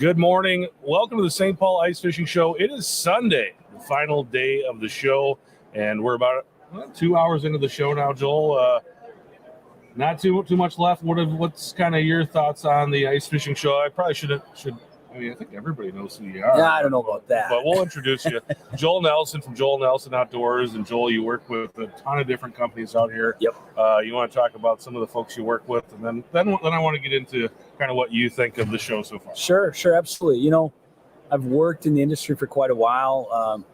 Good morning. Welcome to the St. Paul Ice Fishing Show. It is Sunday, the final day of the show, and we're about 2 hours into the show now, Joel. Not too much left. What's kind of your thoughts on the ice fishing show? I probably should. I mean, I think everybody knows who you are. Yeah, I don't know about that. But we'll introduce you. Joel Nelson from Joel Nelson Outdoors. And Joel, you work with a ton of different companies out here. Yep. You want to talk about some of the folks you work with, and then I want to get into kind of what you think of the show so far. Sure, absolutely. You know, I've worked in the industry for quite a while,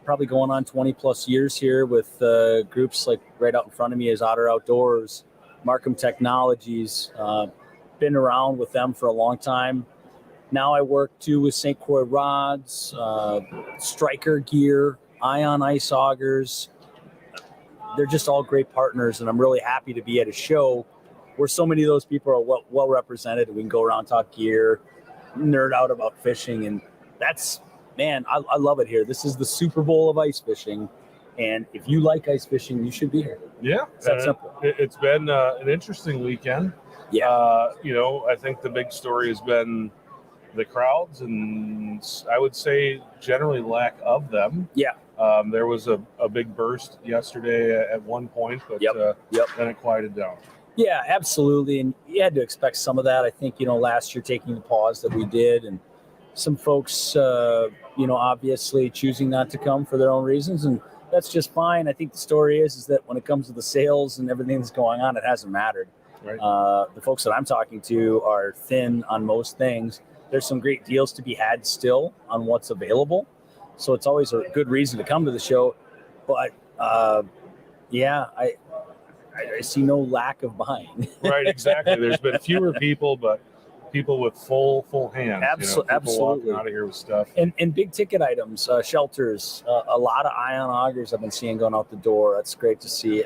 probably going on 20 plus years here with groups like right out in front of me is Otter Outdoors, Markham Technologies. Been around with them for a long time. Now I work too with St. Croix Rods, Striker Gear, Ion Ice Augers. They're just all great partners, and I'm really happy to be at a show where so many of those people are well represented. We can go around, talk gear, nerd out about fishing, and that's, man, I love it here. This is the Super Bowl of ice fishing, and if you like ice fishing, you should be here. Yeah, it's that simple. It's been an interesting weekend. Yeah, I think the big story has been the crowds, and I would say generally lack of them. Yeah. There was a big burst yesterday at one point, but then it quieted down. Yeah, absolutely. And you had to expect some of that. I think, last year taking the pause that we did, and some folks, obviously choosing not to come for their own reasons. And that's just fine. I think the story is that when it comes to the sales and everything that's going on, it hasn't mattered. Right. The folks that I'm talking to are thin on most things. There's some great deals to be had still on what's available. So it's always a good reason to come to the show. But, I see no lack of buying. Right, exactly. There's been fewer people, but people with full hands. Absolutely. Walking out of here with stuff. And big ticket items, shelters, a lot of Ion Augers I've been seeing going out the door. That's great to see.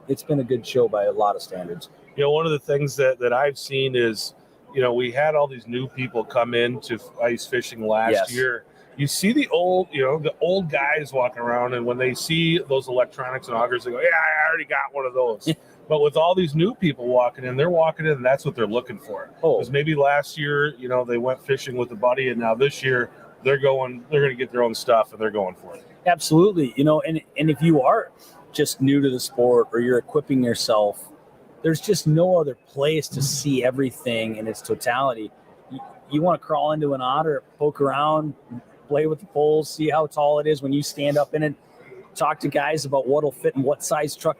It's been a good show by a lot of standards. One of the things that I've seen is, we had all these new people come into ice fishing last year. You see the old guys walking around, and when they see those electronics and augers, they go, yeah, I already got one of those. But with all these new people walking in, and that's what they're looking for. Because maybe last year, they went fishing with a buddy, and now this year they're going to get their own stuff, and they're going for it. Absolutely. And if you are just new to the sport or you're equipping yourself, there's just no other place to see everything in its totality. You want to crawl into an otter, poke around, play with the poles, see how tall it is when you stand up in it, talk to guys about what'll fit in what size truck.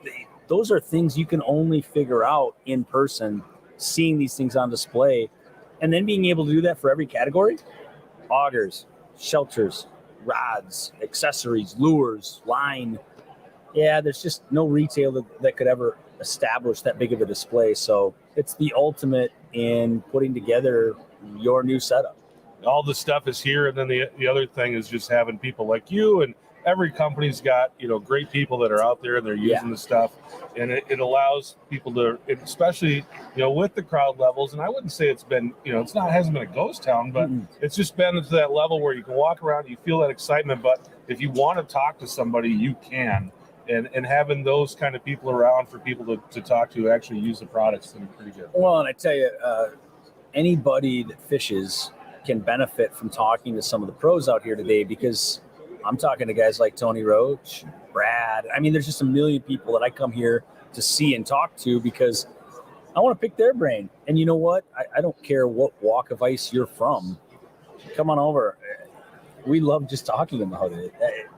Those are things you can only figure out in person, seeing these things on display, and then being able to do that for every category. Augers, shelters, rods, accessories, lures, line. Yeah, there's just no retailer that could ever establish that big of a display. So it's the ultimate in putting together your new setup. All the stuff is here, and then the other thing is just having people like you, and every company's got great people that are out there and they're using the stuff, and it allows people to, especially with the crowd levels. And I wouldn't say it's been hasn't been a ghost town, but it's just been to that level where you can walk around, you feel that excitement, but if you want to talk to somebody, you can. And having those kind of people around for people to talk to actually use the products is pretty good. Well, and I tell you, anybody that fishes can benefit from talking to some of the pros out here today, because I'm talking to guys like Tony Roach, Brad. I mean, there's just a million people that I come here to see and talk to because I want to pick their brain. And you know what? I don't care what walk of ice you're from. Come on over. We love just talking about it.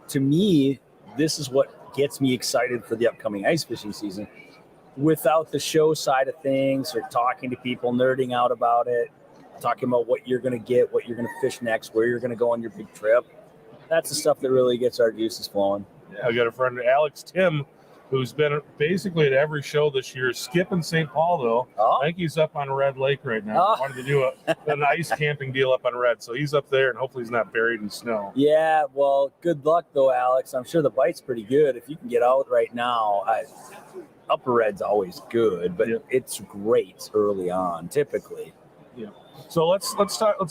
To me, this is what gets me excited for the upcoming ice fishing season. Without the show side of things or talking to people, nerding out about it, talking about what you're going to get, what you're going to fish next, where you're going to go on your big trip. That's the stuff that really gets our juices flowing. Yeah, I got a friend, Alex Tim, who's been basically at every show this year, skipping St. Paul, though. I think he's up on Red Lake right now. Wanted to do an ice camping deal up on Red. So he's up there, and hopefully he's not buried in snow. Yeah, well, good luck, though, Alex. I'm sure the bite's pretty good. If you can get out right now, Upper Red's always good, but it's great early on, typically. Yeah. So let's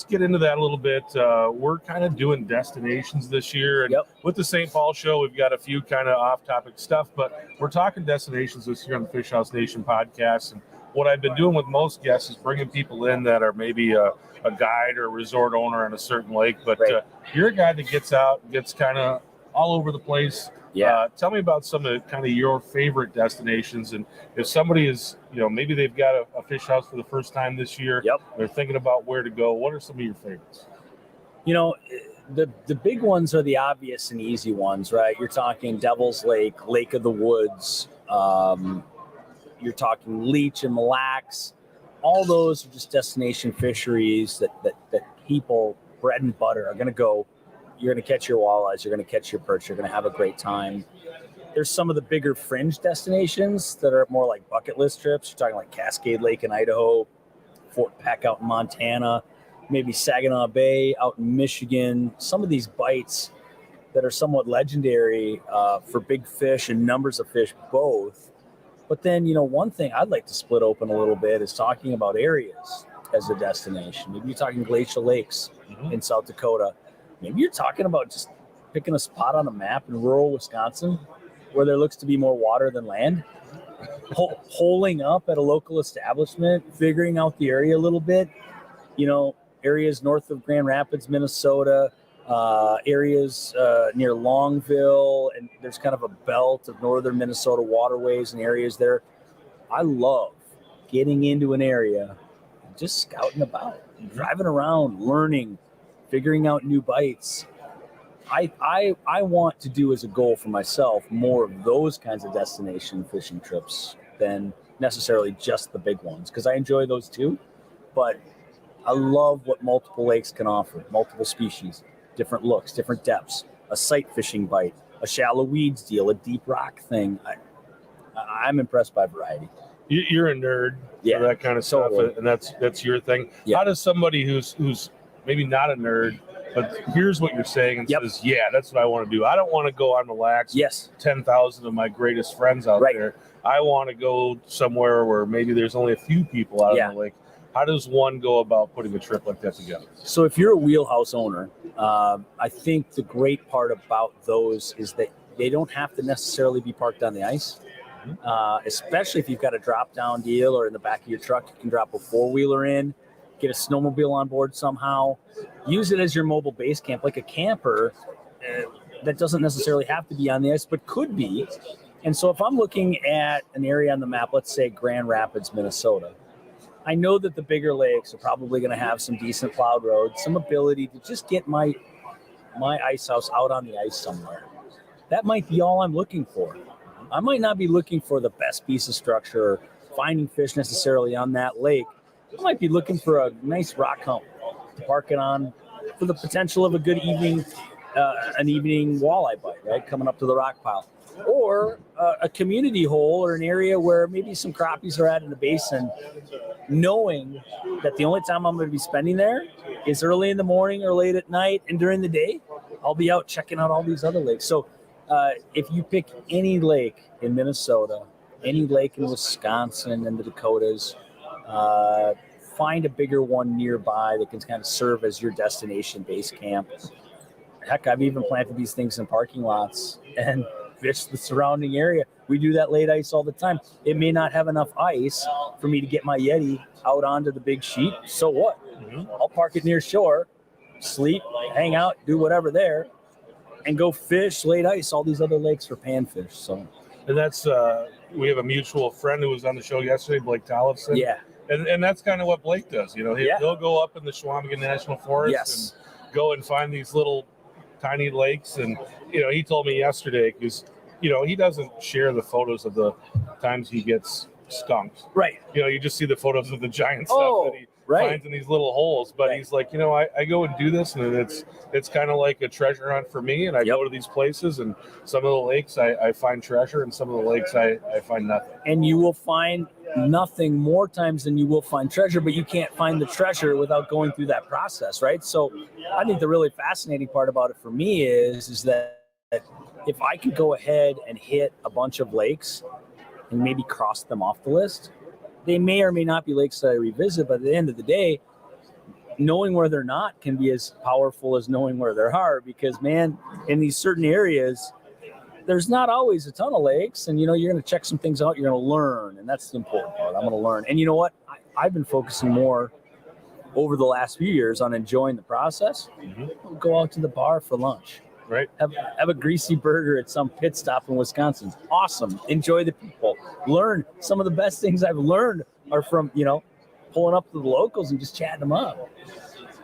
get into that a little bit. We're kind of doing destinations this year, and with the St. Paul show, we've got a few kind of off-topic stuff, but we're talking destinations this year on the Fish House Nation podcast. And what I've been doing with most guests is bringing people in that are maybe a guide or a resort owner on a certain lake, but you're a guy that gets out, gets kind of all over the place. Yeah. Tell me about some of kind of your favorite destinations, and if somebody is, maybe they've got a fish house for the first time this year, they're thinking about where to go. What are some of your favorites? The big ones are the obvious and easy ones, right? You're talking Devil's Lake, Lake of the Woods. You're talking Leech and Mille Lacs. All those are just destination fisheries that people, bread and butter, are going to go. You're going to catch your walleyes. You're going to catch your perch. You're going to have a great time. There's some of the bigger fringe destinations that are more like bucket list trips. You're talking like Cascade Lake in Idaho, Fort Peck out in Montana, maybe Saginaw Bay out in Michigan. Some of these bites that are somewhat legendary for big fish and numbers of fish both. But then, one thing I'd like to split open a little bit is talking about areas as a destination. Maybe you're talking glacial lakes in South Dakota. Maybe you're talking about just picking a spot on a map in rural Wisconsin where there looks to be more water than land, holing up at a local establishment, figuring out the area a little bit, areas north of Grand Rapids, Minnesota, areas near Longville, and there's kind of a belt of northern Minnesota waterways and areas there. I love getting into an area, just scouting about, driving around, learning, figuring out new bites. I want to do as a goal for myself more of those kinds of destination fishing trips than necessarily just the big ones, because I enjoy those too. But I love what multiple lakes can offer, multiple species, different looks, different depths, a sight fishing bite, a shallow weeds deal, a deep rock thing. I'm impressed by variety. You're a nerd for that kind of stuff, and that's your thing. Yeah. How does somebody who's maybe not a nerd, but here's what you're saying and says, that's what I want to do. I don't want to go on Mille Lacs. 10,000 of my greatest friends out there. I want to go somewhere where maybe there's only a few people out on the lake. How does one go about putting a trip like that together? So if you're a wheelhouse owner, I think the great part about those is that they don't have to necessarily be parked on the ice, especially if you've got a drop-down deal or in the back of your truck, you can drop a four-wheeler in, get a snowmobile on board somehow, use it as your mobile base camp, like a camper that doesn't necessarily have to be on the ice, but could be. And so if I'm looking at an area on the map, let's say Grand Rapids, Minnesota, I know that the bigger lakes are probably going to have some decent plowed roads, some ability to just get my ice house out on the ice somewhere. That might be all I'm looking for. I might not be looking for the best piece of structure or finding fish necessarily on that lake. I might be looking for a nice rock hump to park it on for the potential of a good evening, an evening walleye bite, right? Coming up to the rock pile. Or a community hole or an area where maybe some crappies are at in the basin, knowing that the only time I'm going to be spending there is early in the morning or late at night, and during the day, I'll be out checking out all these other lakes. So if you pick any lake in Minnesota, any lake in Wisconsin and the Dakotas, find a bigger one nearby that can kind of serve as your destination base camp. Heck, I've even planted these things in parking lots and fish the surrounding area. We do that late ice all the time. It may not have enough ice for me to get my Yeti out onto the big sheet. So what? I'll park it near shore, sleep, hang out, do whatever there, and go fish late ice all these other lakes for panfish. So, and that's we have a mutual friend who was on the show yesterday, Blake Tollefson. And that's kind of what Blake does. He'll go up in the Chequamegon National Forest and go and find these little tiny lakes. And, he told me yesterday, because, he doesn't share the photos of the times he gets skunked. Right. You just see the photos of the giant stuff that he finds in these little holes. But he's like, I go and do this, and it's kind of like a treasure hunt for me. And I go to these places, and some of the lakes I find treasure, and some of the lakes I find nothing. And you will find nothing more times than you will find treasure, but you can't find the treasure without going through that process, right? So I think the really fascinating part about it for me is that if I could go ahead and hit a bunch of lakes and maybe cross them off the list, they may or may not be lakes that I revisit, but at the end of the day, knowing where they're not can be as powerful as knowing where there are, because man, in these certain areas, there's not always a ton of lakes, and you're going to check some things out. You're going to learn, and that's the important part. I'm going to learn. And you know what? I've been focusing more over the last few years on enjoying the process. Mm-hmm. Go out to the bar for lunch. Right. Have a greasy burger at some pit stop in Wisconsin. Awesome. Enjoy the people. Learn. Some of the best things I've learned are from, pulling up to the locals and just chatting them up.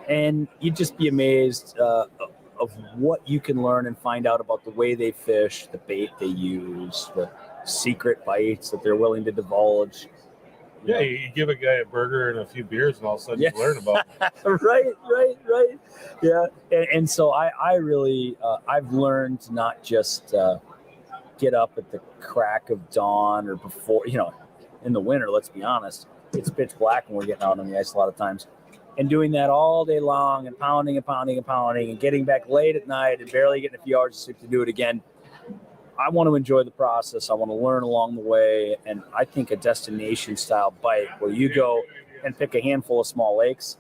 And you'd just be amazed of what you can learn and find out about the way they fish, the bait they use, the secret bites that they're willing to divulge. Yeah, you give a guy a burger and a few beers, and all of a sudden you learn about it. Right. Yeah, and so I really I've learned to not just get up at the crack of dawn or before, in the winter. Let's be honest, it's pitch black when we're getting out on the ice a lot of times, and doing that all day long and pounding and getting back late at night and barely getting a few hours of sleep to do it again. I want to enjoy the process. I want to learn along the way. And I think a destination style bite where you go and pick a handful of small lakes,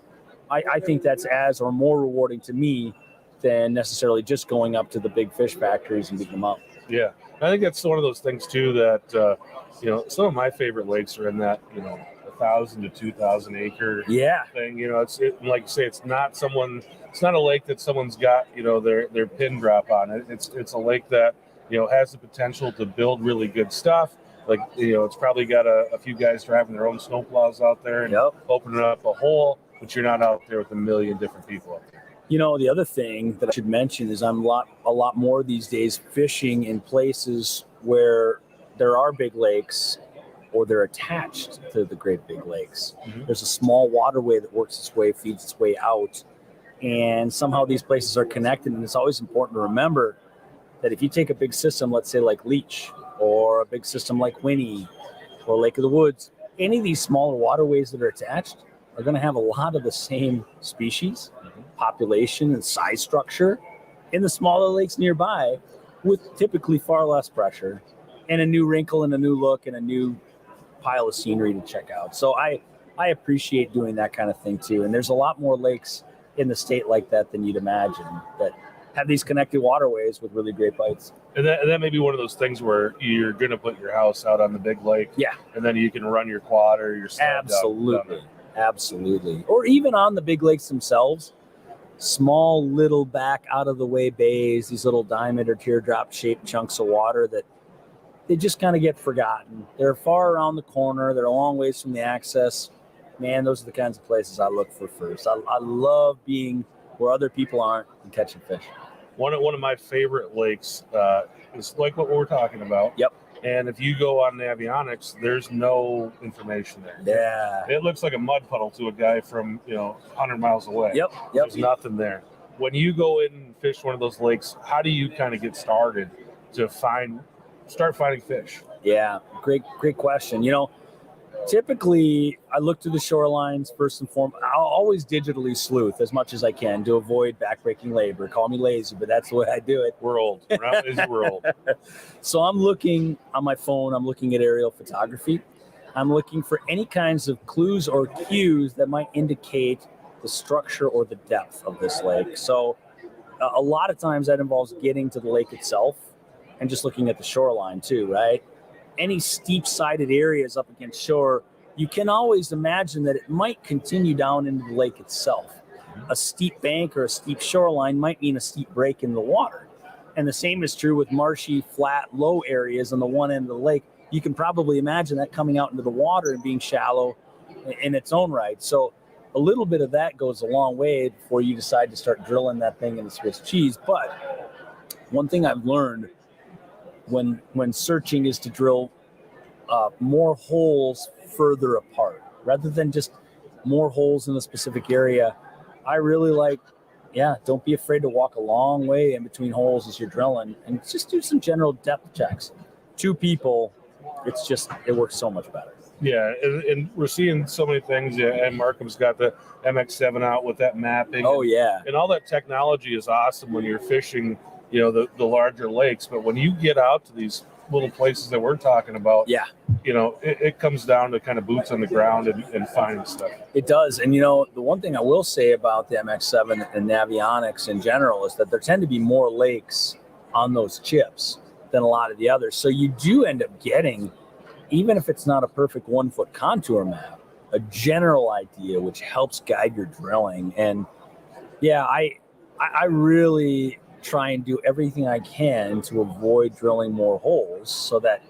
I think that's as or more rewarding to me than necessarily just going up to the big fish factories and beating them up. Yeah. I think that's one of those things too that, some of my favorite lakes are in that, 1,000 to 2,000 acre thing. It's like you say, it's not a lake that someone's got, their pin drop on it. It's a lake that, has the potential to build really good stuff. Like, it's probably got a few guys driving their own snowplows out there and opening up a hole, but you're not out there with a million different people out there. The other thing that I should mention is I'm a lot more these days fishing in places where there are big lakes or they're attached to the great big lakes. Mm-hmm. There's a small waterway that works its way, feeds its way out, and somehow these places are connected. And it's always important to remember that if you take a big system, let's say like Leech, or a big system like Winnie, or Lake of the Woods, any of these smaller waterways that are attached are going to have a lot of the same species, population, and size structure in the smaller lakes nearby, with typically far less pressure and a new wrinkle and a new look and a new pile of scenery to check out. So I appreciate doing that kind of thing too. And there's a lot more lakes in the state like that than you'd imagine that have these connected waterways with really great bites. And that may be one of those things where you're going to put your house out on the big lake. Yeah. And then you can run your quad or your sled Absolutely. Or even on the big lakes themselves, small little back out of the way bays, these little diamond or teardrop shaped chunks of water that they just kind of get forgotten. They're far around the corner. They're a long ways from the access. Man, those are the kinds of places I look for first. I love being where other people aren't and catching fish. One of my favorite lakes is like what we're talking about. Yep. And if you go on Navionics, there's no information there. Yeah. It looks like a mud puddle to a guy from 100 miles away. Yep. There's nothing there. When you go in and fish one of those lakes, how do you kind of get started to start finding fish? Yeah, great question. Typically, I look to the shorelines first and foremost. I'll always digitally sleuth as much as I can to avoid backbreaking labor. Call me lazy, but that's the way I do it. We're old. We're not lazy, we're old. So I'm looking on my phone. I'm looking at aerial photography. I'm looking for any kinds of clues or cues that might indicate the structure or the depth of this lake. So a lot of times that involves getting to the lake itself and just looking at the shoreline too, right? Any steep-sided areas up against shore, you can always imagine that it might continue down into the lake itself. A steep bank or a steep shoreline might mean a steep break in the water. And the same is true with marshy, flat, low areas on the one end of the lake. You can probably imagine that coming out into the water and being shallow in its own right. So a little bit of that goes a long way before you decide to start drilling that thing in the Swiss cheese. But one thing I've learned when searching is to drill more holes further apart rather than just more holes in a specific area. I really like, don't be afraid to walk a long way in between holes as you're drilling and just do some general depth checks. 2 people, it works so much better. Yeah, and we're seeing so many things. Yeah, and Markham's got the MX7 out with that mapping. Oh, yeah. And all that technology is awesome when you're fishing the larger lakes, but when you get out to these little places that we're talking about, it comes down to kind of boots on the ground and finding stuff. It does. And, the one thing I will say about the MX7 and Navionics in general is that there tend to be more lakes on those chips than a lot of the others. So you do end up getting, even if it's not a perfect 1 foot contour map, a general idea which helps guide your drilling. And yeah, I really try and do everything I can to avoid drilling more holes so that,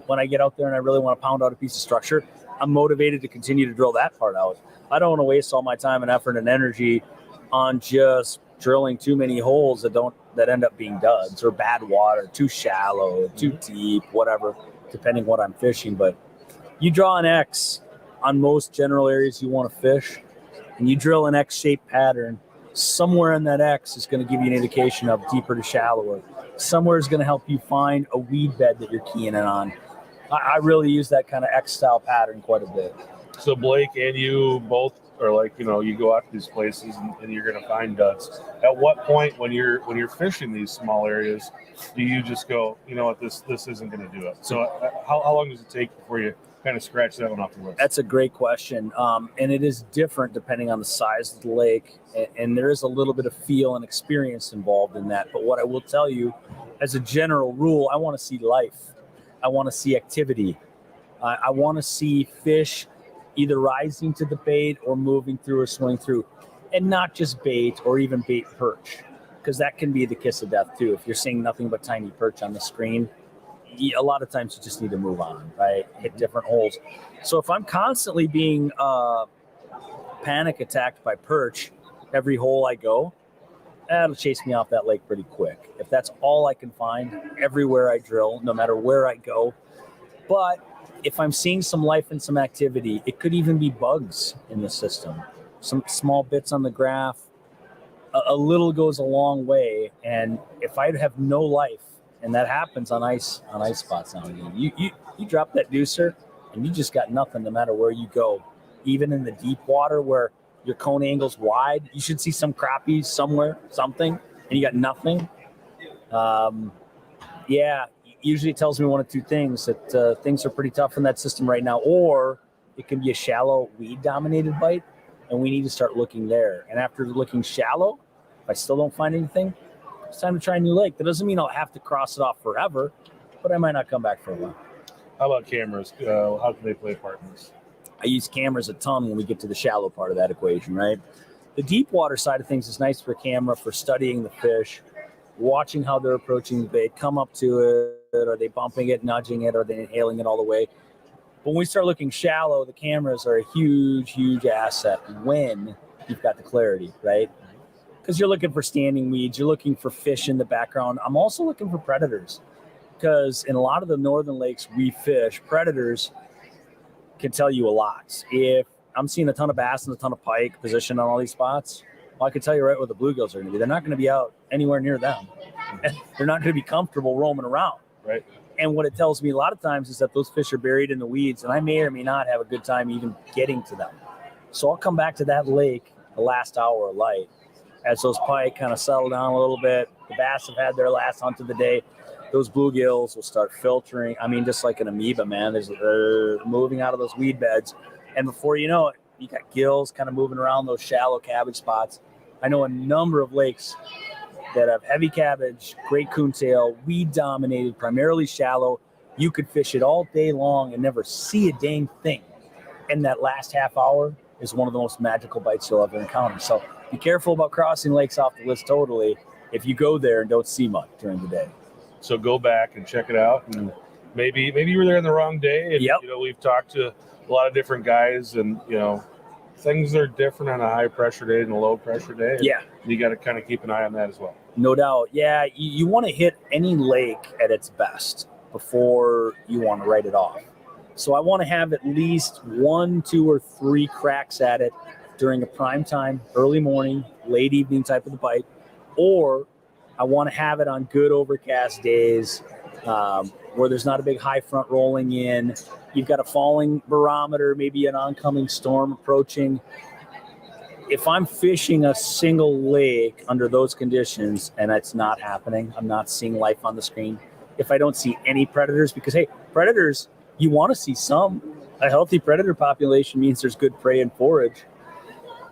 when I get out there and I really want to pound out a piece of structure, I'm motivated to continue to drill that part out. I don't want to waste all my time and effort and energy on just drilling too many holes that end up being duds or bad water, too shallow, too deep, whatever, depending what I'm fishing. But you draw an X on most general areas you want to fish, and you drill an X-shaped pattern. Somewhere in that X is going to give you an indication of deeper to shallower. Somewhere is going to help you find a weed bed that you're keying in on. I really use that kind of X-style pattern quite a bit. So Blake and you both are like, you go out to these places and you're going to find duds. At what point when you're fishing these small areas, do you just go, you know what, this isn't going to do it? So how long does it take before you kind of scratch that one off the list? That's a great question. And it is different depending on the size of the lake. And there is a little bit of feel and experience involved in that. But what I will tell you, as a general rule, I want to see life. I want to see activity. I want to see fish either rising to the bait or moving through or swimming through. And not just bait or even bait perch, because that can be the kiss of death too. If you're seeing nothing but tiny perch on the screen, a lot of times you just need to move on, right? Hit different holes. So if I'm constantly being panic attacked by perch every hole I go, that'll chase me off that lake pretty quick. If that's all I can find everywhere I drill, no matter where I go. But if I'm seeing some life and some activity, it could even be bugs in the system. Some small bits on the graph, a little goes a long way. And if I have no life, and that happens on ice spots now and again, you drop that deucer and you just got nothing no matter where you go. Even in the deep water where your cone angle's wide, you should see some crappies somewhere, something, and you got nothing. Usually it tells me one of two things, that things are pretty tough in that system right now, or it can be a shallow weed-dominated bite, and we need to start looking there. And after looking shallow, if I still don't find anything, it's time to try a new lake. That doesn't mean I'll have to cross it off forever, but I might not come back for a while. How about cameras? How can they play a part in this? I use cameras a ton when we get to the shallow part of that equation, right? The deep water side of things is nice for camera, for studying the fish, watching how they're approaching the bait, come up to it, are they bumping it, nudging it, are they inhaling it all the way? But when we start looking shallow, the cameras are a huge, huge asset when you've got the clarity, right? Because you're looking for standing weeds, you're looking for fish in the background. I'm also looking for predators, because in a lot of the northern lakes we fish, predators can tell you a lot. If I'm seeing a ton of bass and a ton of pike positioned on all these spots, well, I can tell you right where the bluegills are going to be. They're not going to be out anywhere near them. They're not going to be comfortable roaming around. Right. And what it tells me a lot of times is that those fish are buried in the weeds, and I may or may not have a good time even getting to them. So I'll come back to that lake the last hour of light as those pike kind of settle down a little bit. The bass have had their last hunt of the day. Those bluegills will start filtering. I mean, just like an amoeba, man. There's moving out of those weed beds. And before you know it, you got gills kind of moving around those shallow cabbage spots. I know a number of lakes that have heavy cabbage, great coontail, weed-dominated, primarily shallow. You could fish it all day long and never see a dang thing. And that last half hour is one of the most magical bites you'll ever encounter. So be careful about crossing lakes off the list totally if you go there and don't see much during the day. So go back and check it out. And maybe you were there on the wrong day. And, Yep. We've talked to a lot of different guys, and, things are different on a high pressure day and a low pressure day. Yeah. You got to kind of keep an eye on that as well. No doubt. Yeah, you want to hit any lake at its best before you want to write it off. So I want to have at least 1, 2, or 3 cracks at it during a prime time, early morning, late evening type of the bite, or I want to have it on good overcast days where there's not a big high front rolling in. You've got a falling barometer, maybe an oncoming storm approaching. If I'm fishing a single lake under those conditions and it's not happening, I'm not seeing life on the screen. If I don't see any predators, because, hey, predators, You want to see some. A healthy predator population means there's good prey and forage,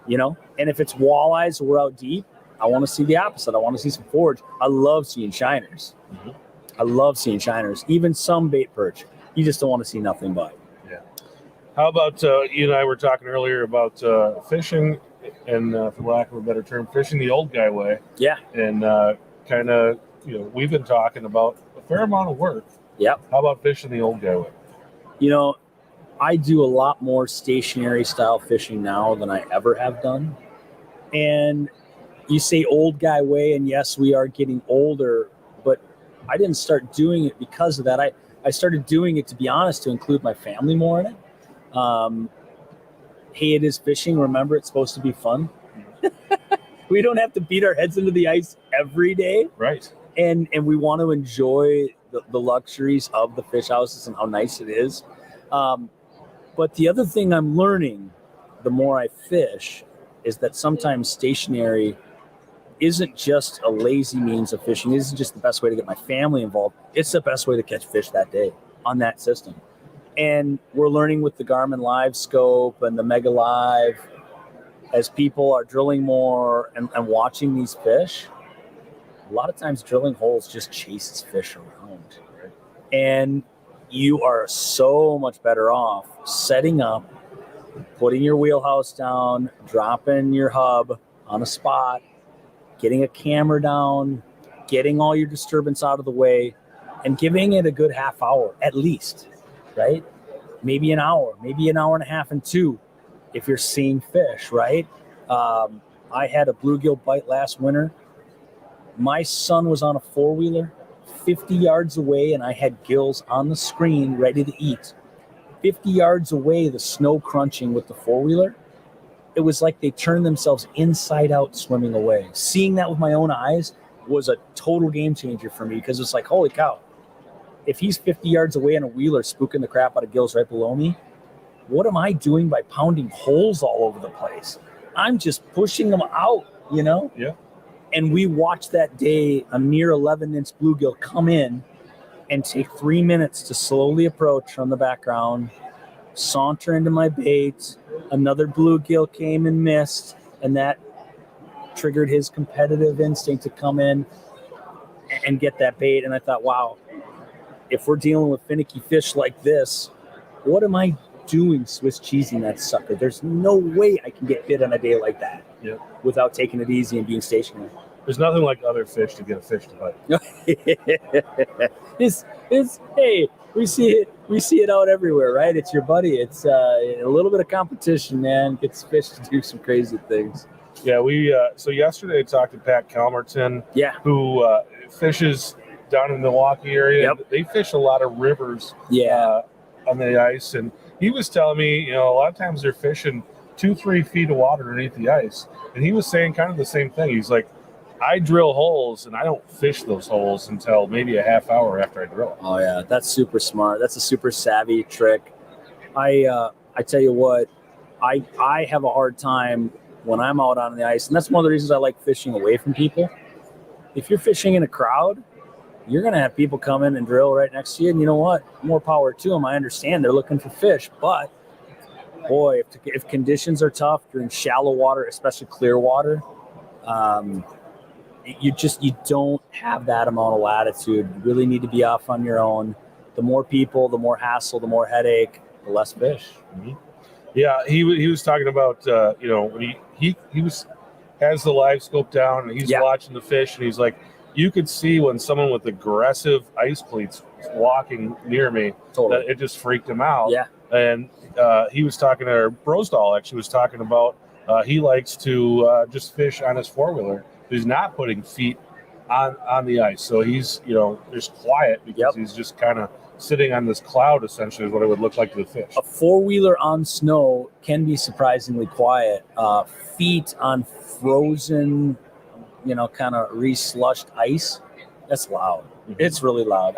And if it's walleyes or we're out deep, I want to see the opposite. I want to see some forage. I love seeing shiners. Mm-hmm. I love seeing shiners, even some bait perch. You just don't want to see nothing but. Yeah. How about you and I were talking earlier about fishing and, for lack of a better term, fishing the old guy way. Yeah. And kind of, we've been talking about a fair amount of work. Yep. How about fishing the old guy way? I do a lot more stationary style fishing now than I ever have done. And you say old guy way, and yes, we are getting older, but I didn't start doing it because of that. I started doing it, to be honest, to include my family more in it. Hey, it is fishing. Remember, it's supposed to be fun. We don't have to beat our heads into the ice every day. Right. And we want to enjoy the luxuries of the fish houses and how nice it is. But the other thing I'm learning, the more I fish, is that sometimes stationary isn't just a lazy means of fishing. It isn't just the best way to get my family involved. It's the best way to catch fish that day on that system. And we're learning with the Garmin Live Scope and the Mega Live, as people are drilling more and watching these fish, a lot of times drilling holes just chases fish around. Right? And you are so much better off setting up, putting your wheelhouse down, dropping your hub on a spot, getting a camera down, getting all your disturbance out of the way, and giving it a good half hour at least, right? Maybe an hour and a half and 2 if you're seeing fish, right? I had a bluegill bite last winter. My son was on a 4-wheeler 50 yards away, and I had gills on the screen ready to eat. 50 yards away, the snow crunching with the 4-wheeler, it was like they turned themselves inside out swimming away. Seeing that with my own eyes was a total game changer for me, because it's like, holy cow, if he's 50 yards away in a wheeler spooking the crap out of gills right below me, what am I doing by pounding holes all over the place? I'm just pushing them out, Yeah. And we watched that day a near 11-inch bluegill come in and take 3 minutes to slowly approach from the background, saunter into my bait. Another bluegill came and missed, and that triggered his competitive instinct to come in and get that bait. And I thought, wow, if we're dealing with finicky fish like this, what am I doing Swiss cheesing that sucker? There's no way I can get bit on a day like that without taking it easy and being stationary. There's nothing like other fish to get a fish to bite. it's hey, we see it out everywhere, right? It's your buddy. It's a little bit of competition, man. Gets fish to do some crazy things. Yeah, we so yesterday I talked to Pat Calmerton, who fishes down in the Milwaukee area. Yep. They fish a lot of rivers on the ice, and he was telling me, a lot of times they're fishing 2-3 feet of water underneath the ice. And he was saying kind of the same thing. He's like, I drill holes and I don't fish those holes until maybe a half hour after I drill them. Oh yeah, that's super smart. That's a super savvy trick. I tell you what, I have a hard time when I'm out on the ice, and that's one of the reasons I like fishing away from people. If you're fishing in a crowd, you're going to have people come in and drill right next to you. And you know what? More power to them. I understand they're looking for fish. But, boy, if conditions are tough, you're in shallow water, especially clear water, you don't have that amount of latitude. You really need to be off on your own. The more people, the more hassle, the more headache, the less fish. Mm-hmm. Yeah, he was talking about, when he has the live scope down and he's watching the fish, and he's like, you could see when someone with aggressive ice cleats was walking near me, that it just freaked him out. Yeah. And he was talking to Brosdahl, actually was talking about he likes to just fish on his 4-wheeler. He's not putting feet on the ice. So he's, just quiet because he's just kind of sitting on this cloud, essentially, is what it would look like to the fish. A 4-wheeler on snow can be surprisingly quiet. Feet on frozen, kind of re-slushed ice, that's loud. Mm-hmm. It's really loud.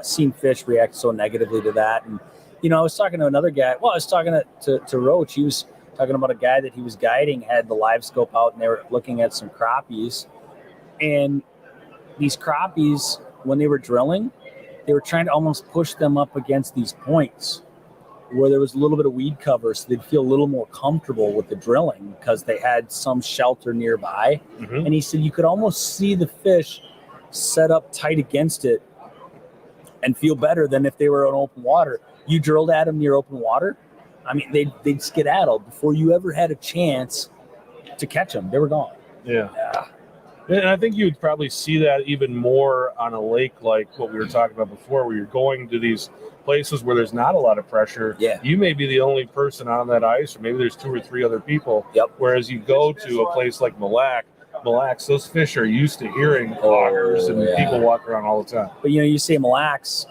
Seen fish react so negatively to that. And, I was talking to another guy. Well, I was talking to Roach. He was talking about a guy that he was guiding, had the live scope out, and they were looking at some crappies. And these crappies, when they were drilling, they were trying to almost push them up against these points where there was a little bit of weed cover, so they'd feel a little more comfortable with the drilling because they had some shelter nearby. Mm-hmm. And he said you could almost see the fish set up tight against it and feel better than if they were in open water. You drilled at them near open water, I mean, they'd skedaddle before you ever had a chance to catch them. They were gone. Yeah. And I think you would probably see that even more on a lake like what we were talking about before, where you're going to these places where there's not a lot of pressure. Yeah. You may be the only person on that ice, or maybe there's 2 or 3 other people. Yep. Whereas you go to a place like Mille Lacs, those fish are used to hearing augers and people walk around all the time. But, you say Mille Lacs,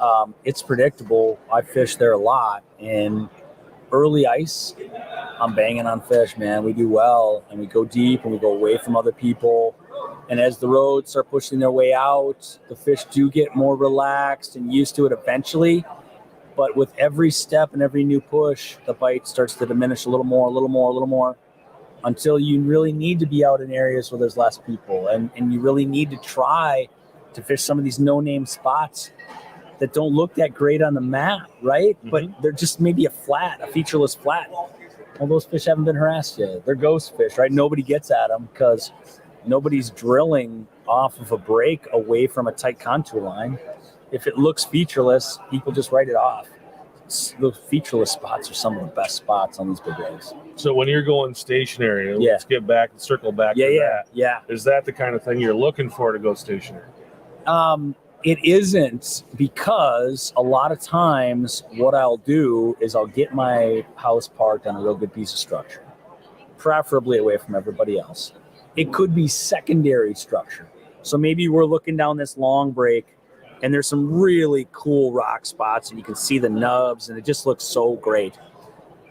it's predictable. I fish there a lot. And early ice, I'm banging on fish, man. We do well, and we go deep, and we go away from other people. And as the roads start pushing their way out, the fish do get more relaxed and used to it eventually. But with every step and every new push, the bite starts to diminish a little more, until you really need to be out in areas where there's less people. And you really need to try to fish some of these no-name spots that don't look that great on the map, right? Mm-hmm. But they're just maybe a featureless flat. Well, those fish haven't been harassed yet. They're ghost fish, right? Nobody gets at them because nobody's drilling off of a break away from a tight contour line. If it looks featureless, people just write it off. The featureless spots are some of the best spots on these big lakes. So when you're going stationary, let's circle back to that. Yeah. Is that the kind of thing you're looking for to go stationary? It isn't, because a lot of times what I'll do is I'll get my house parked on a real good piece of structure, preferably away from everybody else. It could be secondary structure. So maybe we're looking down this long break and there's some really cool rock spots and you can see the nubs and it just looks so great.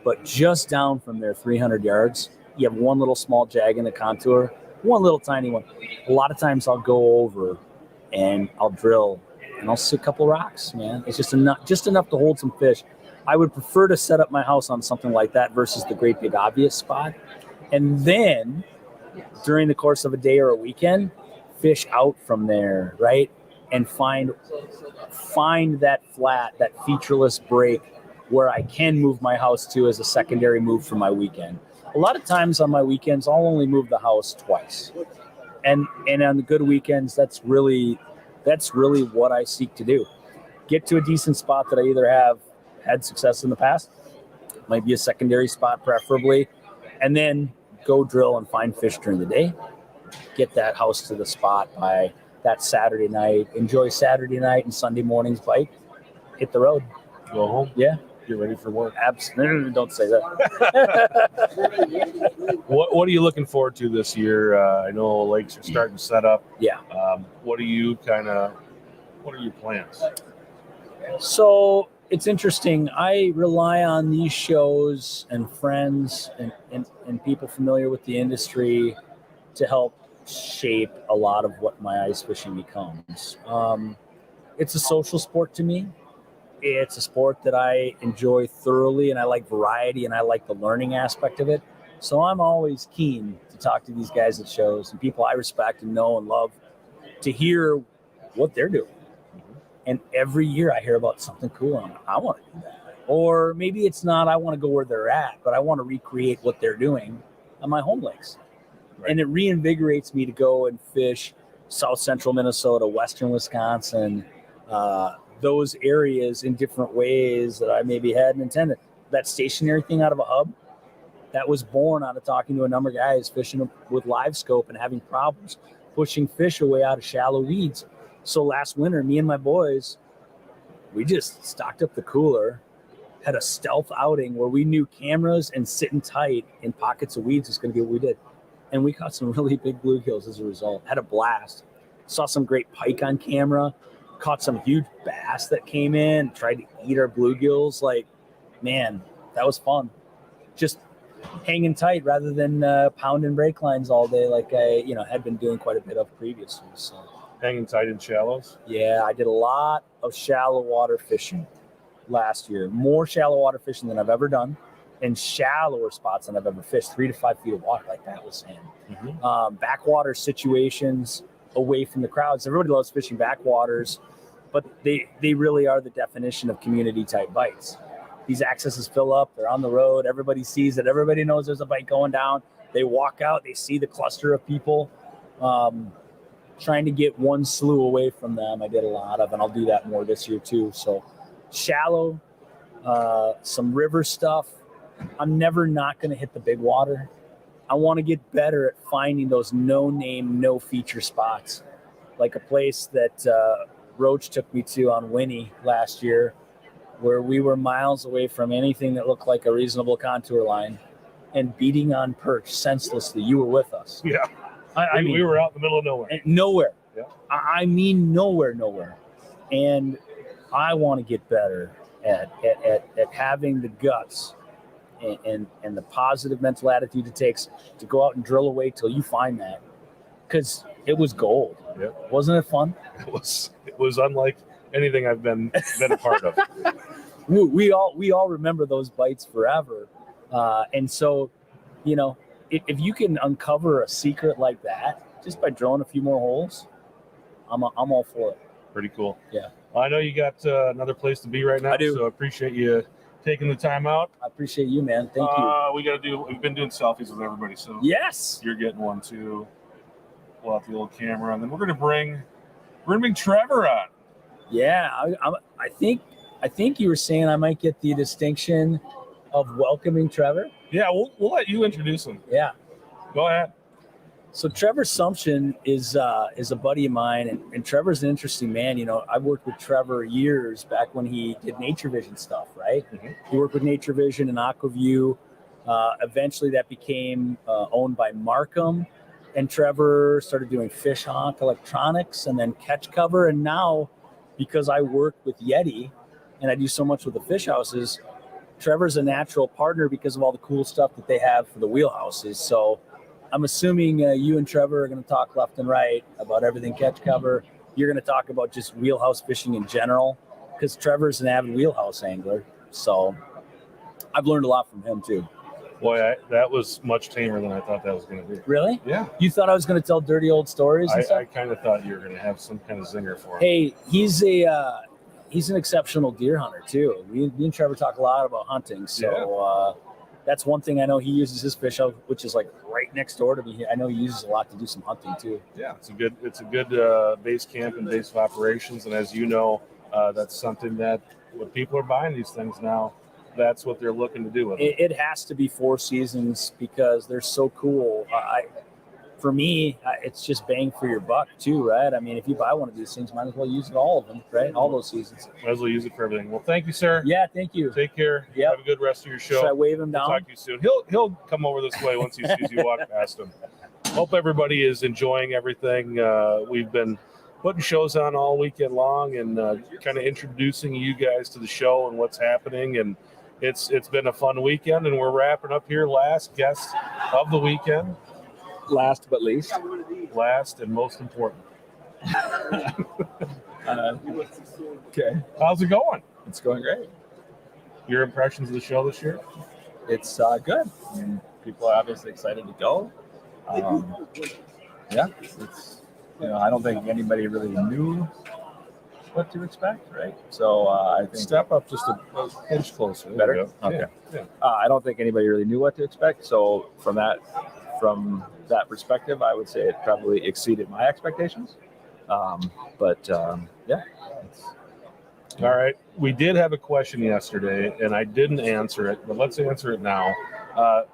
But just down from there, 300 yards, you have one little small jag in the contour, one little tiny one. A lot of times I'll go over and I'll drill and I'll see a couple rocks, man. It's just enough to hold some fish. I would prefer to set up my house on something like that versus the great big obvious spot. And then during the course of a day or a weekend, fish out from there, right? And find that flat, that featureless break where I can move my house to as a secondary move for my weekend. A lot of times on my weekends, I'll only move the house twice. And on the good weekends, that's really what I seek to do. Get to a decent spot that I either have had success in the past, might be a secondary spot preferably, and then go drill and find fish during the day. Get that house to the spot by that Saturday night. Enjoy Saturday night and Sunday morning's bite. Hit the road. Go home. Yeah. Get ready for work. Absolutely. Don't say that. What are you looking forward to this year? I know lakes are starting to set up. Yeah. What are your plans? So it's interesting. I rely on these shows and friends and people familiar with the industry to help shape a lot of what my ice fishing becomes. It's a social sport to me. It's a sport that I enjoy thoroughly, and I like variety, and I like the learning aspect of it. So I'm always keen to talk to these guys at shows and people I respect and know and love to hear what they're doing. And every year I hear about something cool, and I want to do that. Or maybe it's not I want to go where they're at, but I want to recreate what they're doing on my home lakes. Right. And it reinvigorates me to go and fish South Central Minnesota, Western Wisconsin, those areas in different ways that I maybe hadn't intended. That stationary thing out of a hub, that was born out of talking to a number of guys fishing with live scope and having problems pushing fish away out of shallow weeds. So last winter, me and my boys, we just stocked up the cooler, had a stealth outing where we knew cameras and sitting tight in pockets of weeds was going to be what we did. And we caught some really big bluegills as a result. Had a blast. Saw some great pike on camera. Caught some huge bass that came in. Tried to eat our bluegills. Like, man, that was fun. Just hanging tight rather than pounding brake lines all day like I had been doing quite a bit of previously. So hanging tight in shallows? Yeah, I did a lot of shallow water fishing last year. More shallow water fishing than I've ever done. And shallower spots than I've ever fished, 3 to 5 feet of water, like that was saying. Mm-hmm. Backwater situations away from the crowds. Everybody loves fishing backwaters. but they really are the definition of community type bites. These accesses fill up, they're on the road, everybody sees it, everybody knows there's a bite going down. They walk out, they see the cluster of people trying to get one slew away from them. I did a lot of, and I'll do that more this year too. So shallow, some river stuff. I'm never not going to hit the big water. I want to get better at finding those no name, no feature spots, like a place that Roach took me to on Winnie last year, where we were miles away from anything that looked like a reasonable contour line and beating on perch senselessly. You were with us. Yeah. I mean, we were out in the middle of nowhere. Nowhere. Yeah. I mean, nowhere. And I want to get better at having the guts and the positive mental attitude it takes to go out and drill away till you find that. Because it was gold. Yeah. Wasn't it fun? It was unlike anything I've been a part of. We all remember those bites forever. And so, you know, if you can uncover a secret like that just by drilling a few more holes, I'm all for it. Pretty cool. Yeah. Well, I know you got another place to be right now. I do. So I appreciate you taking the time out. I appreciate you, man. Thank you. We've been doing selfies with everybody. So Yes. you're getting one too. Pull out the old camera, and then we're gonna bring Trevor on. Yeah. I think you were saying I might get the distinction of welcoming Trevor. Yeah, we'll let you introduce him. Yeah. Go ahead. So Trevor Thompson is a buddy of mine, and Trevor's an interesting man. You know, I worked with Trevor years back when he did Nature Vision stuff, right? Mm-hmm. He worked with Nature Vision and Aquaview. Eventually that became owned by Markham, and Trevor started doing Fish Hawk Electronics and then Catch Cover. And now, because I work with Yeti and I do so much with the fish houses, Trevor's a natural partner because of all the cool stuff that they have for the wheelhouses. So I'm assuming you and Trevor are going to talk left and right about everything Catch Cover. You're going to talk about just wheelhouse fishing in general, because Trevor's an avid wheelhouse angler. So I've learned a lot from him too. Boy, that was much tamer than I thought that was going to be. Really? Yeah. You thought I was going to tell dirty old stories and I stuff? kind of thought you were going to have some kind of zinger for him. Hey, he's an exceptional deer hunter too. Me and Trevor talk a lot about hunting. So that's one thing I know he uses his fish out, which is like right next door to me. I know he uses a lot to do some hunting too. Yeah, it's a good base camp and base of operations. And as you know, that's something that when people are buying these things now, that's what they're looking to do with it. It has to be 4 seasons because they're so cool. For me, it's just bang for your buck too, right? I mean, if you buy one of these things, might as well use it all of them, right? All those seasons. Might as well use it for everything. Well, thank you, sir. Yeah, thank you. Take care. Yep. Have a good rest of your show. Should I wave him We'll down? talk to you soon. He'll come over this way once he sees you walk past him. Hope everybody is enjoying everything. We've been putting shows on all weekend long and kind of introducing you guys to the show and what's happening. And it's been a fun weekend, and we're wrapping up here. Last guest of the weekend. Last but least. Last and most important. Okay. How's it going? It's going great. Your impressions of the show this year? It's good. I mean, people are obviously excited to go. Yeah, it's I don't think anybody really knew what to expect, right? So I think Step up just a inch closer. Better? There you go. Okay. Yeah. I don't think anybody really knew what to expect. So from that perspective, I would say it probably exceeded my expectations. Yeah. All right. We did have a question yesterday, and I didn't answer it, but let's answer it now.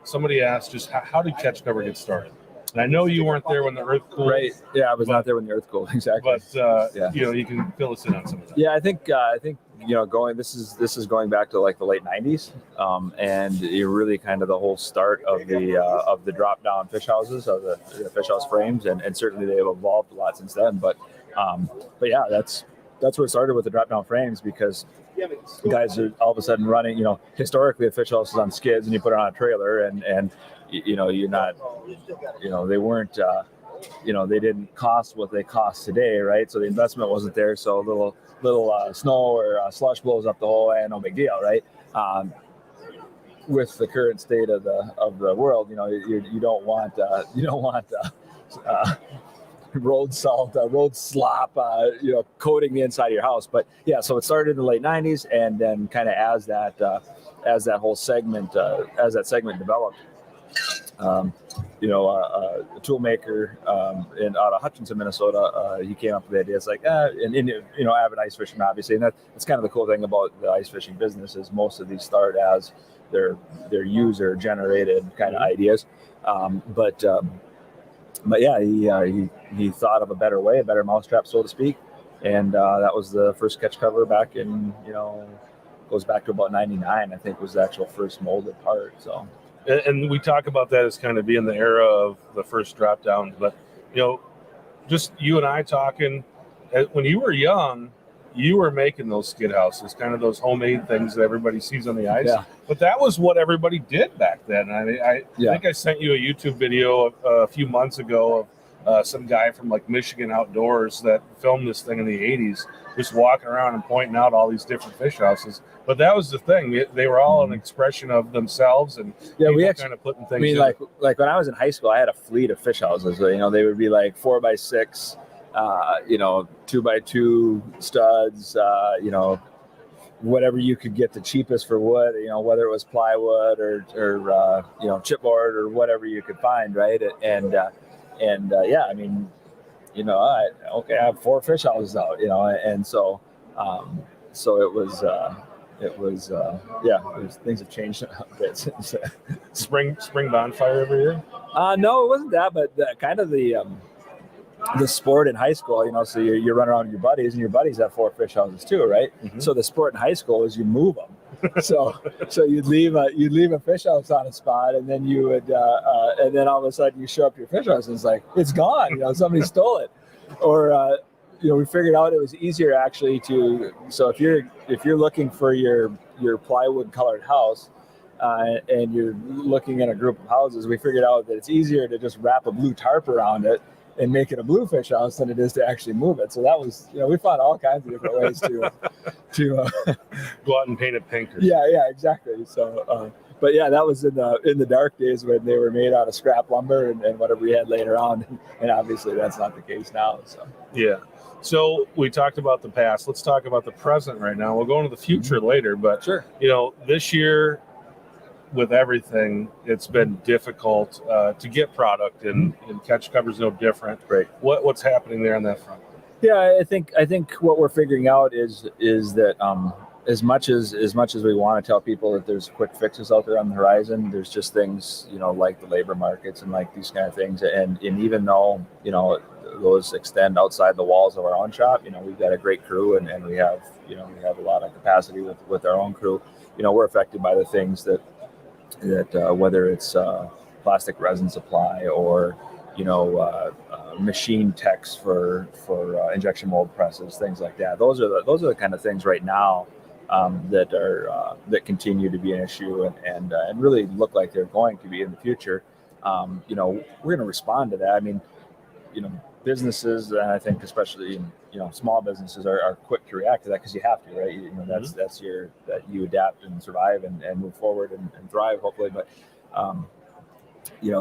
Somebody asked just how did Catch Cover get started? And I know you weren't there when the earth cooled. Right. Yeah, I was not there when the earth cooled. Exactly. But Yeah. you can fill us in on some of that. Yeah, I think this is going back to like the late '90s, and you're really kind of the whole start of the drop down fish houses, of the fish house frames, and certainly they've evolved a lot since then. But yeah, that's where it started with the drop down frames, because guys are all of a sudden running. Historically, a fish house is on skids, and you put it on a trailer, and you're not, they weren't. They didn't cost what they cost today, right? So the investment wasn't there. So a little snow or slush blows up the hole, and no big deal, right? With the current state of the world, you don't want road salt, road slop, coating the inside of your house. But yeah, so it started in the late '90s, and then kind of as that whole segment, as that segment developed, a tool maker out of Hutchinson, Minnesota, he came up with the idea. It's like, avid ice fishing, obviously, and that's kind of the cool thing about the ice fishing business is most of these start as their user generated kind of ideas, but yeah, he thought of a better way, a better mousetrap, so to speak, and that was the first catch cover back in goes back to about '99, I think, was the actual first molded part. So. And we talk about that as kind of being the era of the first drop downs, but just you and I talking, when you were young, you were making those skid houses, kind of those homemade things that everybody sees on the ice. Yeah. But that was what everybody did back then. I think I sent you a YouTube video a few months ago of some guy from like Michigan Outdoors that filmed this thing in the '80s, just walking around and pointing out all these different fish houses. But that was the thing; they were all an expression of themselves, and we kind of putting things. I mean, like when I was in high school, I had a fleet of fish houses. They would be like 4x6, 2x2 studs, whatever you could get the cheapest for wood, whether it was plywood or chipboard or whatever you could find, right? And yeah, I mean, I have 4 fish houses out, and so it was things have changed a bit since. Spring bonfire every year? No, it wasn't that, but the sport in high school, so you run around with your buddies, and your buddies have 4 fish houses too, right? Mm-hmm. So the sport in high school is you move them. so you'd leave a fish house on a spot, and then you would, and then all of a sudden you show up your fish house, and it's like it's gone. Somebody stole it, or we figured out it was easier actually so if you're looking for your plywood colored house, and you're looking at a group of houses, we figured out that it's easier to just wrap a blue tarp around it and make it a bluefish house than it is to actually move it. So that was, we found all kinds of different ways to go out and paint it pink. Yeah, exactly. So, but yeah, that was in the dark days when they were made out of scrap lumber and whatever we had laying around, and obviously that's not the case now. So yeah. So we talked about the past. Let's talk about the present right now. We'll go into the future later, but sure. This year, with everything, it's been difficult to get product, and catch cover's no different. Right. What's happening there on that front? Yeah, I think what we're figuring out is that as much as we want to tell people that there's quick fixes out there on the horizon, there's just things like the labor markets and like these kind of things, and even though those extend outside the walls of our own shop, we've got a great crew, and we have a lot of capacity with our own crew. We're affected by the things that whether it's plastic resin supply or machine techs for injection mold presses, things like that. Those are the kind of things right now that continue to be an issue and really look like they're going to be in the future. We're going to respond to that. I mean, businesses, and I think especially small businesses are quick to react to that because you have to, right? That's that you adapt and survive and move forward and thrive, hopefully. But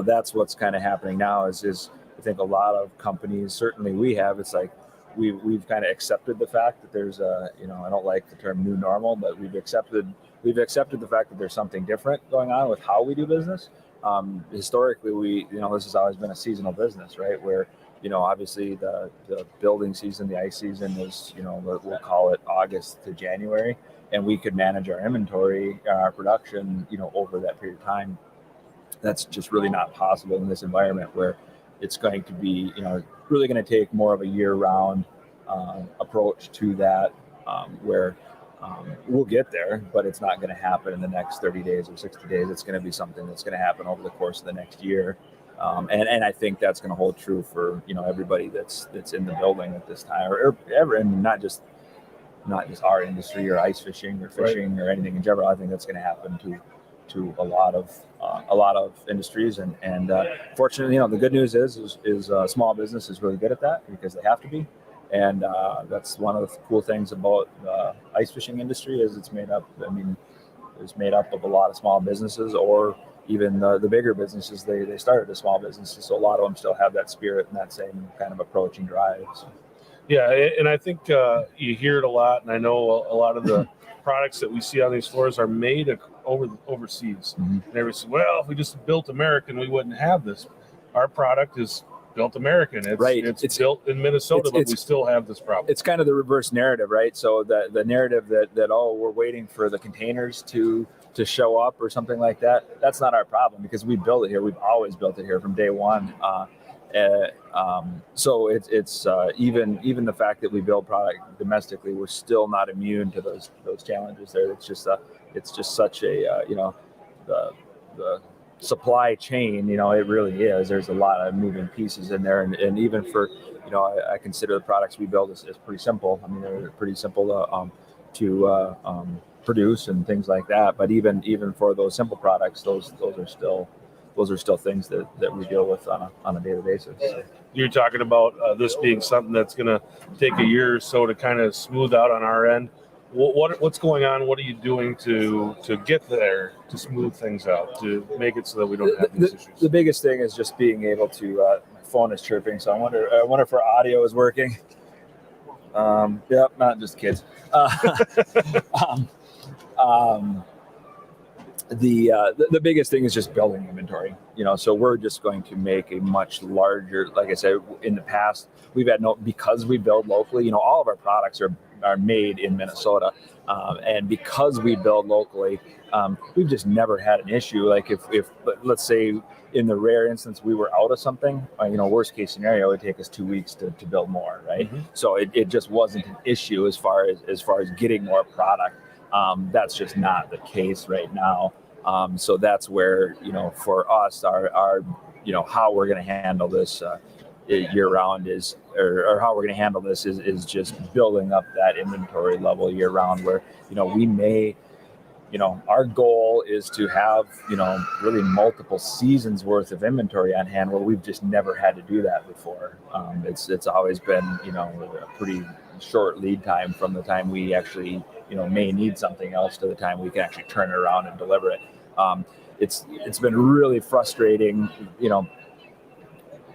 that's what's kind of happening now is I think a lot of companies, certainly we have, it's like we've kind of accepted the fact that there's I don't like the term new normal, but we've accepted the fact that there's something different going on with how we do business. Historically, this has always been a seasonal business, right? Where obviously the building season, the ice season is, we'll call it August to January, and we could manage our inventory, our production, over that period of time. That's just really not possible in this environment where it's going to be, really going to take more of a year-round approach to that, where we'll get there, but it's not going to happen in the next 30 days or 60 days. It's going to be something that's going to happen over the course of the next year. And I think that's going to hold true for everybody that's in the building at this time, or ever, and not just our industry or ice fishing or fishing or anything in general. I think that's going to happen to a lot of industries, and fortunately, the good news is small business is really good at that because they have to be, and that's one of the cool things about the ice fishing industry is it's made up. I mean, it's made up of a lot of small businesses or even the bigger businesses, they started as small businesses. So a lot of them still have that spirit and that same kind of approach and drive. So. Yeah, and I think you hear it a lot, and I know a lot of the products that we see on these floors are made overseas. Mm-hmm. And everybody says, well, if we just built American, we wouldn't have this. Our product is built American. It's built in Minnesota, but we still have this problem. It's kind of the reverse narrative, right? So the narrative that we're waiting for the containers to show up or something like that, that's not our problem because we built it here. We've always built it here from day one. So it's even the fact that we build product domestically, we're still not immune to those challenges there. It's just such a the supply chain, it really is. There's a lot of moving pieces in there, and even for I consider the products we build as pretty simple. I mean, they're pretty simple to produce and things like that. But even for those simple products, those are still things that we deal with on a daily basis. You're talking about this being something that's going to take a year or so to kind of smooth out on our end. What's going on? What are you doing to get there, to smooth things out, to make it so that we don't have these issues? The biggest thing is just being able to. My phone is chirping, so I wonder if our audio is working. Yep, not just kids. The biggest thing is just building inventory, so we're just going to make a much larger, like I said, in the past, we've had because we build locally, all of our products are made in Minnesota. And because we build locally, we've just never had an issue. Like if let's say in the rare instance we were out of something, worst case scenario, it would take us 2 weeks to build more, right? Mm-hmm. So it just wasn't an issue as far as getting more product. That's just not the case right now. So that's where, for us, our how we're going to handle this year round is, or how we're going to handle this is just building up that inventory level year round where, we may, our goal is to have, really multiple seasons worth of inventory on hand where we've just never had to do that before. It's always been, a pretty short lead time from the time we actually, may need something else to the time we can actually turn it around and deliver it. It's been really frustrating,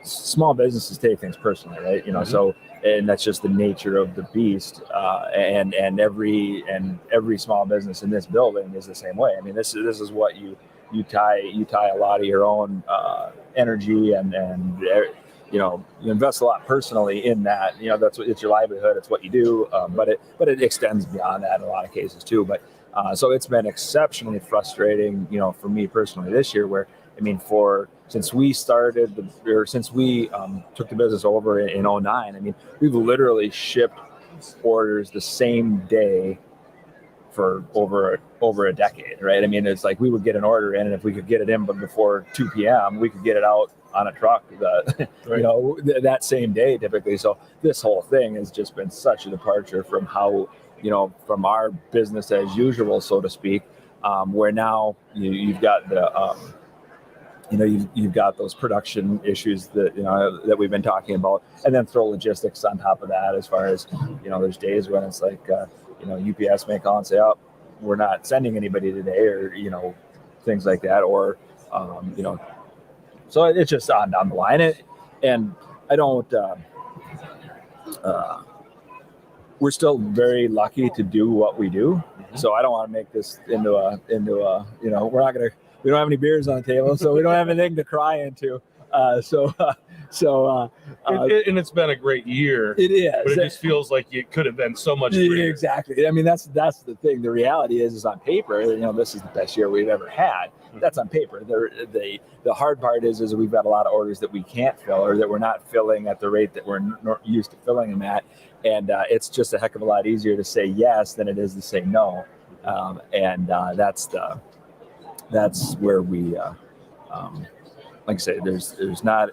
small businesses take things personally, right? Mm-hmm. So, and that's just the nature of the beast. And every small business in this building is the same way. I mean, this is what you tie a lot of your own energy and you invest a lot personally in that. It's your livelihood. It's what you do. But it extends beyond that in a lot of cases too. But so it's been exceptionally frustrating, for me personally this year, where since we started since we took the business over in 2009, we've literally shipped orders the same day for over a decade, right? It's like we would get an order in, and if we could get it in but before 2 p.m., we could get it out on a truck that same day typically. So this whole thing has just been such a departure from how, from our business as usual, so to speak, where now you've got the you've got those production issues that we've been talking about, and then throw logistics on top of that. As far as there's days when it's like UPS may call and say, "Oh, we're not sending anybody today," or things like that, or so it's just on down the line. And I don't. We're still very lucky to do what we do, so I don't want to make this into a we don't have any beers on the table, so we don't have anything to cry into. And it's been a great year. It is, but it just feels like it could have been so much greater. Exactly. That's the thing. The reality is on paper, this is the best year we've ever had. That's on paper. The hard part is we've got a lot of orders that we can't fill, or that we're not filling at the rate that we're used to filling them at. And it's just a heck of a lot easier to say yes than it is to say no. That's where we, like I say, there's not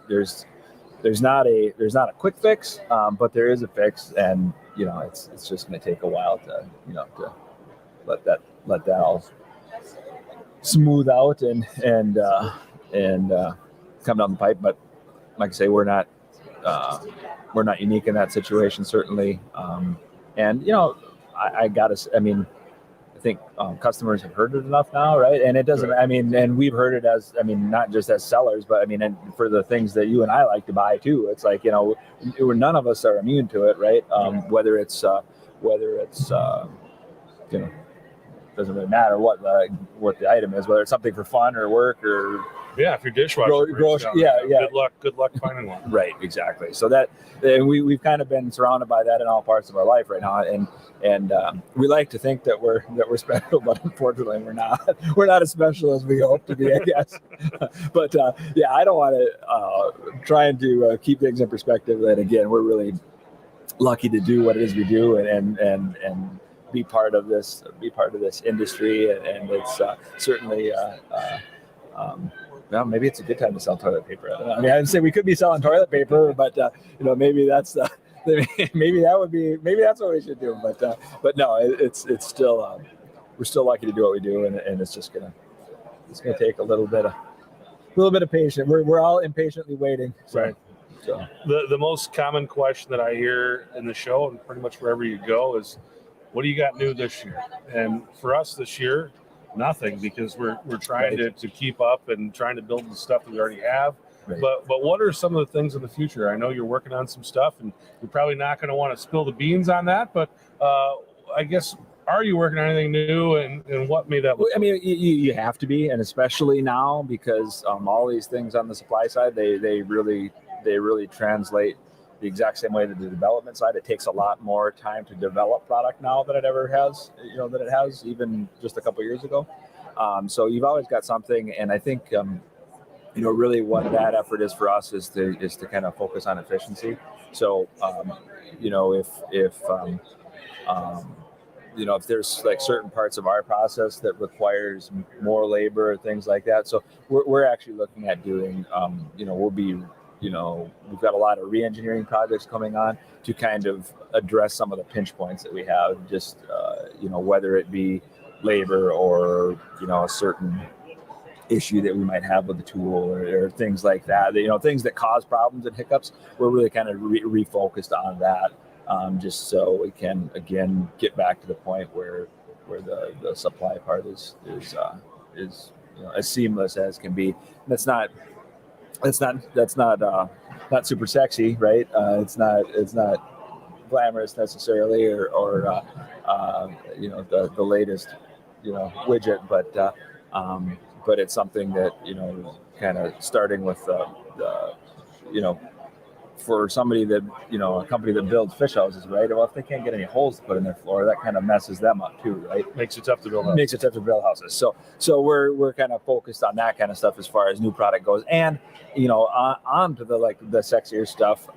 a quick fix, but there is a fix, and it's just going to take a while to let that all smooth out and come down the pipe. But like I say, we're not unique in that situation, certainly. And I gotta, I think customers have heard it enough now, right? And it doesn't. Right. I mean, and we've heard it as, I mean, not just as sellers, but I mean, and for the things that you and I like to buy too. It's like, none of us are immune to it, right? Whether it's doesn't really matter what the item is, whether it's something for fun or work or if your dishwasher breaks down, good luck finding one. Right, exactly. So that, and we've kind of been surrounded by that in all parts of our life right now, and we like to think that we're special, but unfortunately we're not. We're not as special as we hope to be, I guess. But I don't want to trying to keep things in perspective. That again, we're really lucky to do what it is we do, and be part of this industry, and it's certainly. Well, maybe it's a good time to sell toilet paper. I don't know. I mean, I'd say we could be selling toilet paper, but maybe that's maybe that's what we should do. But no, it's still we're still lucky to do what we do, and it's just gonna take a little bit of patience. We're all impatiently waiting. So, right. So the most common question that I hear in the show, and pretty much wherever you go, is, what do you got new this year? And for us this year, nothing, because we're trying to keep up and trying to build the stuff that we already have. Right. But what are some of the things in the future? I know you're working on some stuff, and you're probably not going to want to spill the beans on that. But I guess, are you working on anything new, and what made that look? I mean, you have to be, and especially now, because all these things on the supply side, they really translate the exact same way that the development side. It takes a lot more time to develop product now than it ever has, than it has even just a couple years ago. So you've always got something, and I think, really what that effort is for us is to kind of focus on efficiency. So, if there's like certain parts of our process that requires more labor or things like that. So we're actually looking at doing, we've got a lot of re-engineering projects coming on to kind of address some of the pinch points that we have, just, whether it be labor or, a certain issue that we might have with the tool or things like that, things that cause problems and hiccups. We're really kind of refocused on that, just so we can, again, get back to the point where the supply part is as seamless as can be. That's not super sexy, right? It's not glamorous necessarily, or the latest widget, but it's something that kind of starting with for somebody that a company that builds fish houses, right? Well, if they can't get any holes to put in their floor, that kind of messes them up too, right? Makes it tough to build houses. So we're kind of focused on that kind of stuff as far as new product goes, and on to the sexier stuff.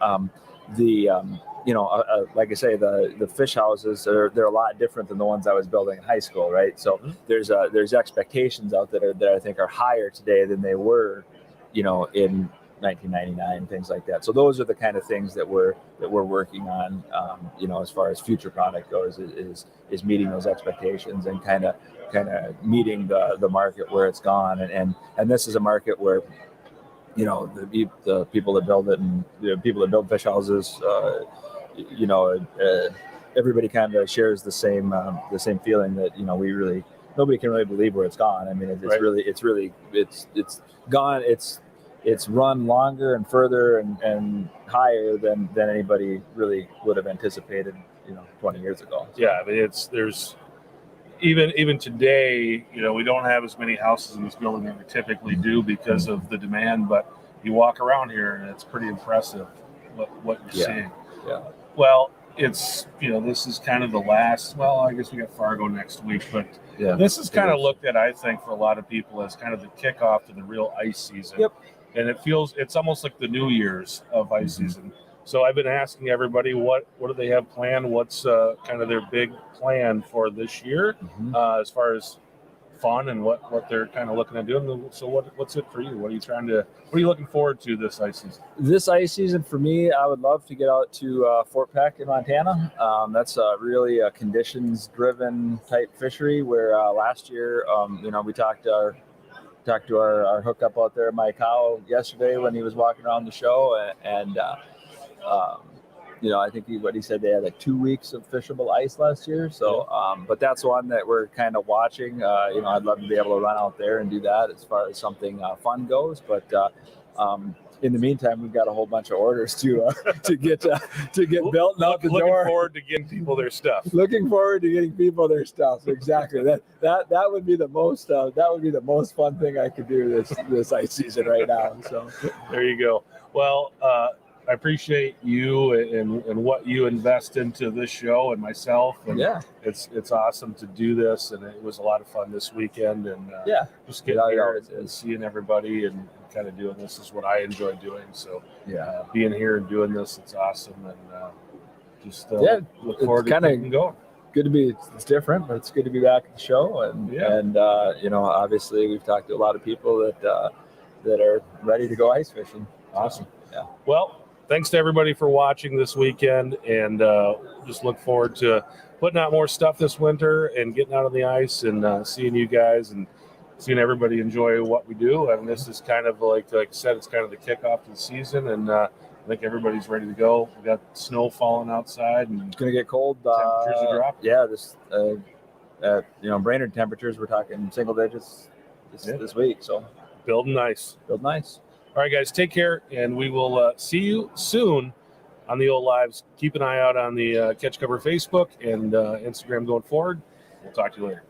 Like I say, the fish houses they're a lot different than the ones I was building in high school, right? So there's expectations out there that I think are higher today than they were, in 1999, things like that. So those are the kind of things that we're working on, as far as future product goes, is meeting those expectations and kind of meeting the market where it's gone. And this is a market where, the people that build it and people that build fish houses, everybody kind of shares the same feeling that, nobody can really believe where it's gone. I mean, it's gone. It's run longer and further and higher than anybody really would have anticipated, 20 years ago. So. Yeah, I mean, there's even today, we don't have as many houses in this building that we typically do because of the demand, but you walk around here and it's pretty impressive what you're seeing. Yeah. Well, it's, this is kind of the last, I guess we got Fargo next week, but this is kind of looked at, I think, for a lot of people as kind of the kickoff to the real ice season. Yep. And it's almost like the New Year's of ice season. So I've been asking everybody what do they have planned? What's kind of their big plan for this year, as far as fun and what they're kind of looking at doing. So what's it for you? What are you looking forward to this ice season? This ice season for me, I would love to get out to Fort Peck in Montana. That's really a conditions-driven type fishery where last year, we talked to our hookup out there, Mike Howe, yesterday when he was walking around the show, and I think what he said, they had like 2 weeks of fishable ice last year. So, but that's one that we're kind of watching. I'd love to be able to run out there and do that as far as something fun goes. But in the meantime, we've got a whole bunch of orders to get built and out the door. Looking forward to getting people their stuff. Looking forward to getting people their stuff. Exactly. That would be the most fun thing I could do this ice season right now. So there you go. Well, I appreciate you and what you invest into this show and myself. And it's awesome to do this, and it was a lot of fun this weekend. And just getting here and seeing everybody and kind of doing this is what I enjoy doing. So being here and doing this, it's awesome. And just look forward to getting going. Good to be. It's different, but it's good to be back at the show. And obviously we've talked to a lot of people that are ready to go ice fishing. Awesome. Yeah. Well, thanks to everybody for watching this weekend, and just look forward to putting out more stuff this winter and getting out on the ice and seeing you guys and seeing everybody enjoy what we do. And this is kind of like I said, it's kind of the kickoff to the season, and I think everybody's ready to go. We got snow falling outside, and it's going to get cold. Temperatures are dropping. Yeah, this Brainerd temperatures, we're talking single digits this week. So building nice. All right, guys, take care, and we will see you soon on the old lives. Keep an eye out on the Catch Cover Facebook and Instagram going forward. We'll talk to you later.